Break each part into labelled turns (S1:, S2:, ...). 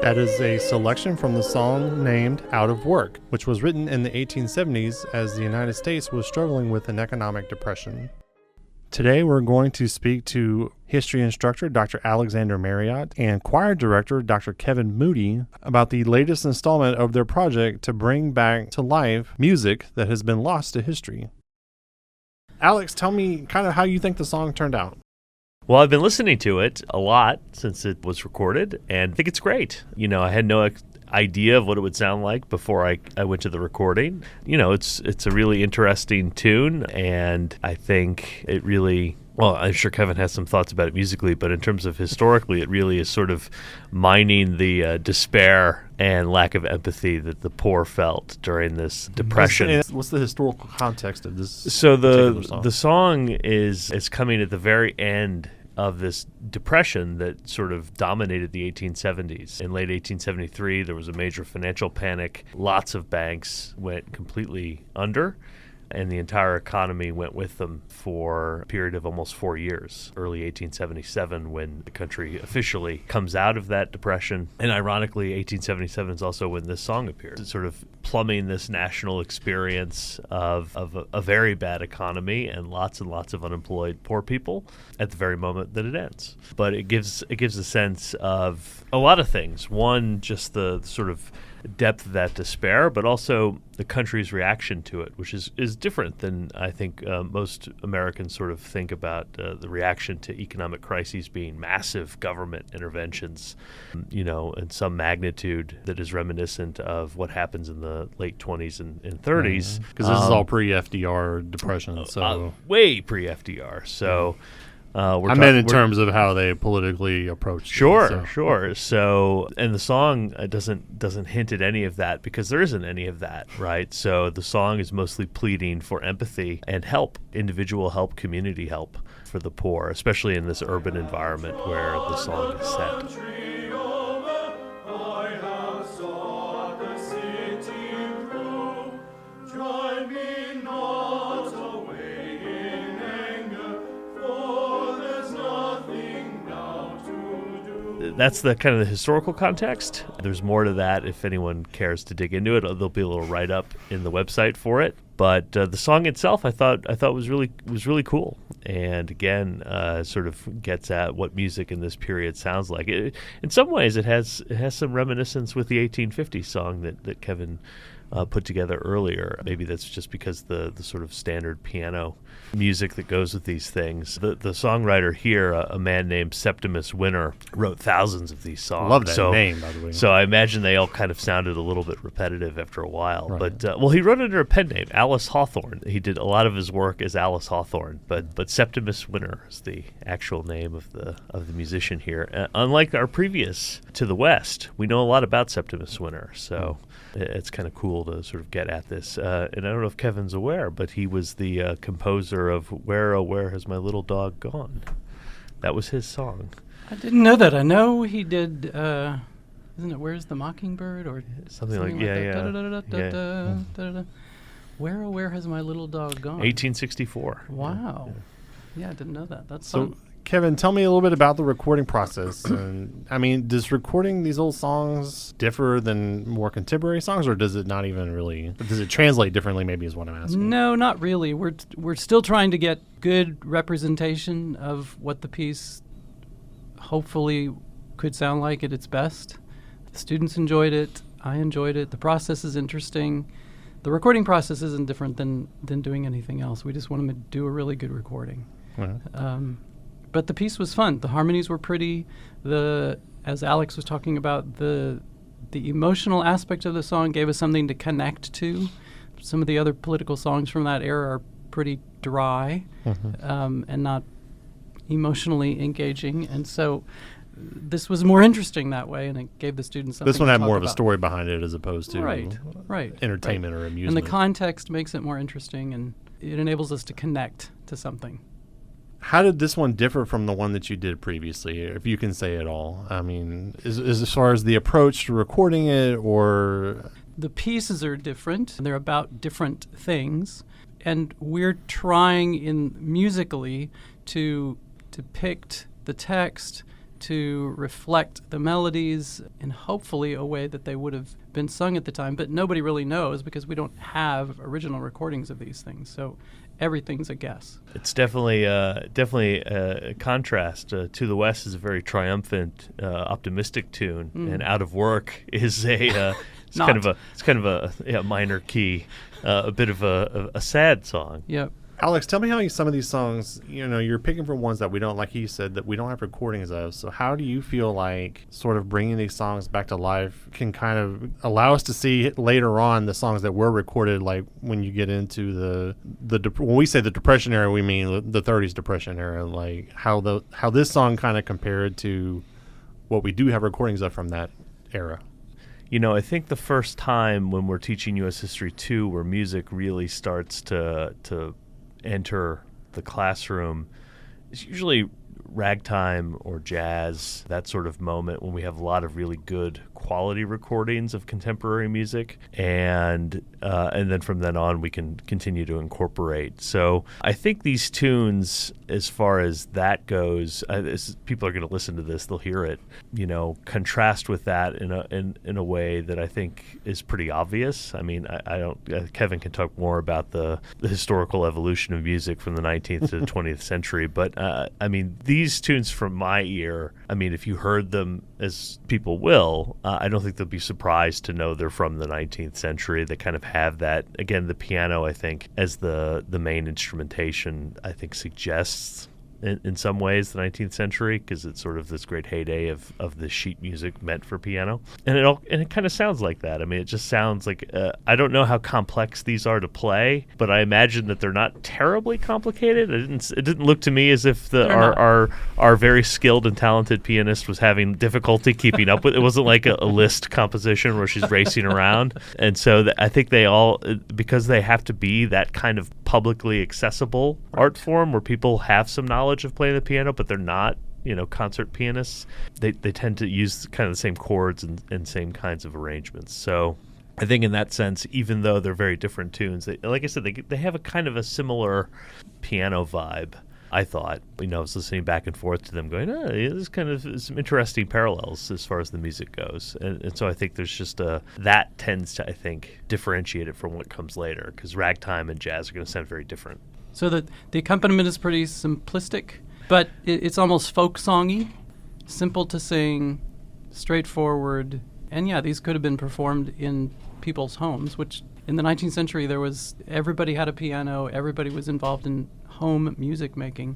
S1: That is a selection from the song named Out of Work, which was written in the 1870s as the United States was struggling with an economic depression. Today we're going to speak to history instructor Dr. Alexander Marriott and choir director Dr. Kevin Moody about the latest installment of their project to bring back to life music that has been lost to history. Alex, tell me kind of how you think the song turned out.
S2: Well, I've been listening to it a lot since it was recorded, and I think it's great. I had no idea of what it would sound like before I went to the recording. It's a really interesting tune, and I think it really... Well, I'm sure Kevin has some thoughts about it musically, but in terms of historically, it really is sort of mining the despair and lack of empathy that the poor felt during this depression.
S1: What's the historical context of this?
S2: So the song is coming at the very end of this depression that sort of dominated the 1870s. In late 1873, there was a major financial panic. Lots of banks went completely under, and the entire economy went with them for a period of almost 4 years. Early 1877, when the country officially comes out of that depression. And ironically, 1877 is also when this song appears. It's sort of plumbing this national experience of a very bad economy and lots of unemployed poor people at the very moment that it ends. But it gives a sense of a lot of things. One, just the sort of depth of that despair, but also the country's reaction to it, which is different than I think most Americans sort of think about the reaction to economic crises being massive government interventions, in some magnitude that is reminiscent of what happens in the late 20s and 30s.
S1: Because this is all pre-FDR depression. So
S2: way pre-FDR. So...
S1: I meant in terms of how they politically approached it.
S2: Sure. So, and the song doesn't hint at any of that because there isn't any of that, right? So the song is mostly pleading for empathy and help, individual help, community help for the poor, especially in this urban environment where the song is set. That's the kind of the historical context. There's more to that if anyone cares to dig into it. There'll be a little write-up in the website for it. But the song itself, I thought was really cool, and again, sort of gets at what music in this period sounds like. In some ways, it has some reminiscence with the 1850s song that Kevin put together earlier. Maybe that's just because the sort of standard piano music that goes with these things. The songwriter here, a man named Septimus Winter, wrote thousands of these songs.
S1: Love that name, by the way.
S2: So I imagine they all kind of sounded a little bit repetitive after a while.
S1: Right.
S2: But he wrote under a pen name, Alice Hawthorne. He did a lot of his work as Alice Hawthorne, but Septimus Winter is the actual name of the musician here. Unlike our previous To the West, we know a lot about Septimus Winter, so it's kind of cool to sort of get at this. And I don't know if Kevin's aware, but he was the composer of Where, Oh, Where Has My Little Dog Gone? That was his song.
S3: I didn't know that. I know he did, isn't it Where's the Mockingbird? Or
S2: something like
S3: that. Where, Oh, Where Has My Little Dog Gone?
S2: 1864.
S3: Wow. Yeah, I didn't know that. That's
S1: so. Kevin, tell me a little bit about the recording process. And I mean, does recording these old songs differ than more contemporary songs, or does it not even really? Does it translate differently? Maybe is what I'm asking.
S3: No, not really. We're still trying to get good representation of what the piece hopefully could sound like at its best. The students enjoyed it. I enjoyed it. The process is interesting. The recording process isn't different than doing anything else. We just want to do a really good recording.
S1: Mm-hmm.
S3: But the piece was fun. The harmonies were pretty. As Alex was talking about, the emotional aspect of the song gave us something to connect to. Some of the other political songs from that era are pretty dry, and not emotionally engaging. And so this was more interesting that way, and it gave the students something.
S1: This one had more of
S3: about.
S1: A story behind it as opposed to entertainment or amusement.
S3: And the context makes it more interesting, and it enables us to connect to something.
S1: How did this one differ from the one that you did previously, if you can say at all? I mean, is as far as the approach to recording it, or...
S3: The pieces are different, and they're about different things. And we're trying musically to depict the text, to reflect the melodies in hopefully a way that they would have been sung at the time, but nobody really knows because we don't have original recordings of these things. So everything's a guess.
S2: It's definitely a contrast. To the West is a very triumphant, optimistic tune, and Out of Work is a it's kind of a minor key, a bit of a sad song.
S3: Yep.
S1: Alex, tell me how some of these songs, you're picking from ones that we don't, like he said, that we don't have recordings of. So how do you feel like sort of bringing these songs back to life can kind of allow us to see later on the songs that were recorded, like when you get into when we say the Depression era, we mean the 30s Depression era, like how this song kind of compared to what we do have recordings of from that era?
S2: I think the first time when we're teaching U.S. History 2 where music really starts to enter the classroom is usually ragtime or jazz, that sort of moment when we have a lot of really good quality recordings of contemporary music, and then from then on we can continue to incorporate. So I think these tunes, as far as that goes, people are going to listen to this, they'll hear it, contrast with that in a way that I think is pretty obvious. I mean, I don't. Kevin can talk more about the historical evolution of music from the 19th to the 20th century, but I mean, these tunes from my ear, I mean, if you heard them, as people will, I don't think they'll be surprised to know they're from the 19th century. They kind of have that, again, the piano, I think, as the main instrumentation, I think suggests in some ways the 19th century, because it's sort of this great heyday of the sheet music meant for piano, and it kind of sounds like that. I mean, it just sounds like I don't know how complex these are to play, but I imagine that they're not terribly complicated. It didn't look to me as if our very skilled and talented pianist was having difficulty keeping up with it. Wasn't like a Liszt composition where she's racing around, and so I think they all, because they have to be that kind of publicly accessible art form where people have some knowledge of playing the piano, but they're not, concert pianists. They tend to use kind of the same chords and same kinds of arrangements. So I think in that sense, even though they're very different tunes, like I said, they have a kind of a similar piano vibe. I thought, I was listening back and forth to them going, there's kind of some interesting parallels as far as the music goes. And so I think there's just that tends to, I think, differentiate it from what comes later, because ragtime and jazz are going to sound very different.
S3: So the accompaniment is pretty simplistic, but it's almost folk songy, simple to sing, straightforward. And yeah, these could have been performed in people's homes, which in the 19th century everybody had a piano, everybody was involved in home music making,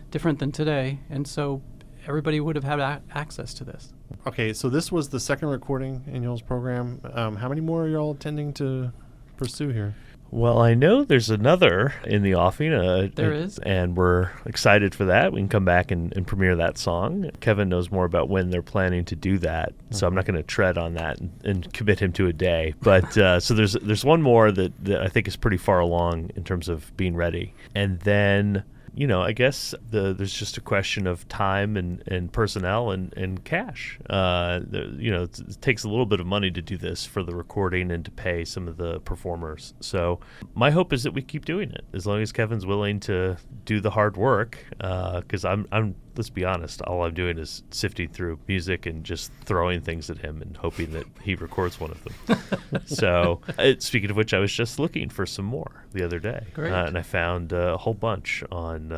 S3: different than today, and so everybody would have had access to this.
S1: Okay, so this was the second recording in y'all's program. How many more are y'all intending to pursue here?
S2: Well, I know there's another in the offing.
S3: There is.
S2: And we're excited for that. We can come back and premiere that song. Kevin knows more about when they're planning to do that, so I'm not going to tread on that and commit him to a day. But so there's one more that I think is pretty far along in terms of being ready. And then, I guess there's just a question of time and personnel and cash. It takes a little bit of money to do this for the recording and to pay some of the performers. So my hope is that we keep doing it as long as Kevin's willing to do the hard work. Because I'm let's be honest, all I'm doing is sifting through music and just throwing things at him and hoping that he records one of them. So, speaking of which, I was just looking for some more the other day, and I found a whole bunch on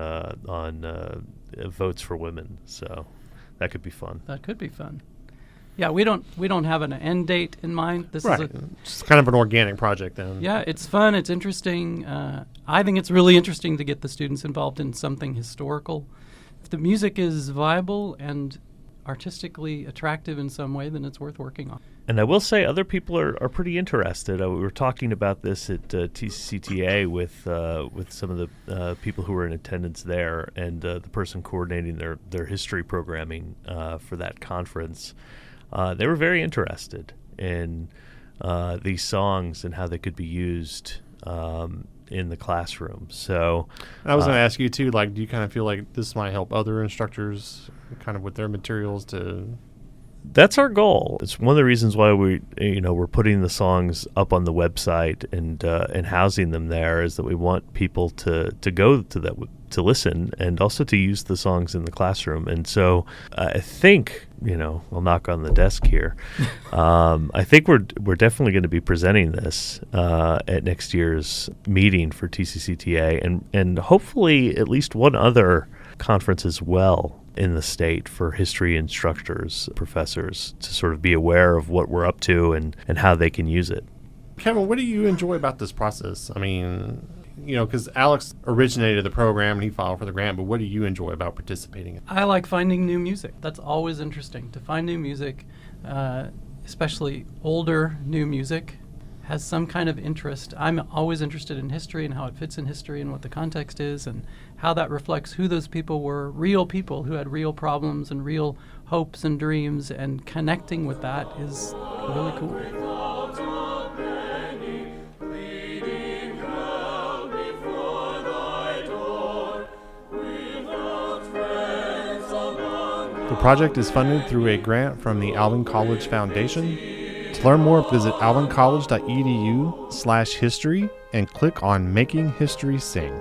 S2: votes for women. So that could be fun.
S3: That could be fun. Yeah, we don't have an end date in mind. This is
S1: it's kind of an organic project then.
S3: Yeah, it's fun. It's interesting. I think it's really interesting to get the students involved in something historical. If the music is viable and artistically attractive in some way, then it's worth working on.
S2: And I will say other people are pretty interested. We were talking about this at TCTA with some of the people who were in attendance there, and the person coordinating their history programming for that conference. They were very interested in these songs and how they could be used in the classroom. So
S1: I was going to ask you too, like, do you kind of feel like this might help other instructors kind of with their materials to
S2: That's our goal. It's one of the reasons why we're putting the songs up on the website and housing them there, is that we want people to go to that, to listen, and also to use the songs in the classroom. And so I think, I'll knock on the desk here. I think we're definitely going to be presenting this at next year's meeting for TCCTA, and hopefully at least one other conference as well in the state for history instructors, professors, to sort of be aware of what we're up to and how they can use it.
S1: Kevin, what do you enjoy about this process? I mean, because Alex originated the program and he filed for the grant, but what do you enjoy about participating?
S3: I like finding new music. That's always interesting, to find new music, especially older new music, has some kind of interest. I'm always interested in history and how it fits in history and what the context is and how that reflects who those people were, real people who had real problems and real hopes and dreams, and connecting with that is really cool.
S1: The project is funded through a grant from the Alvin College Foundation. To learn more, visit alvincollege.edu/history and click on Making History Sing.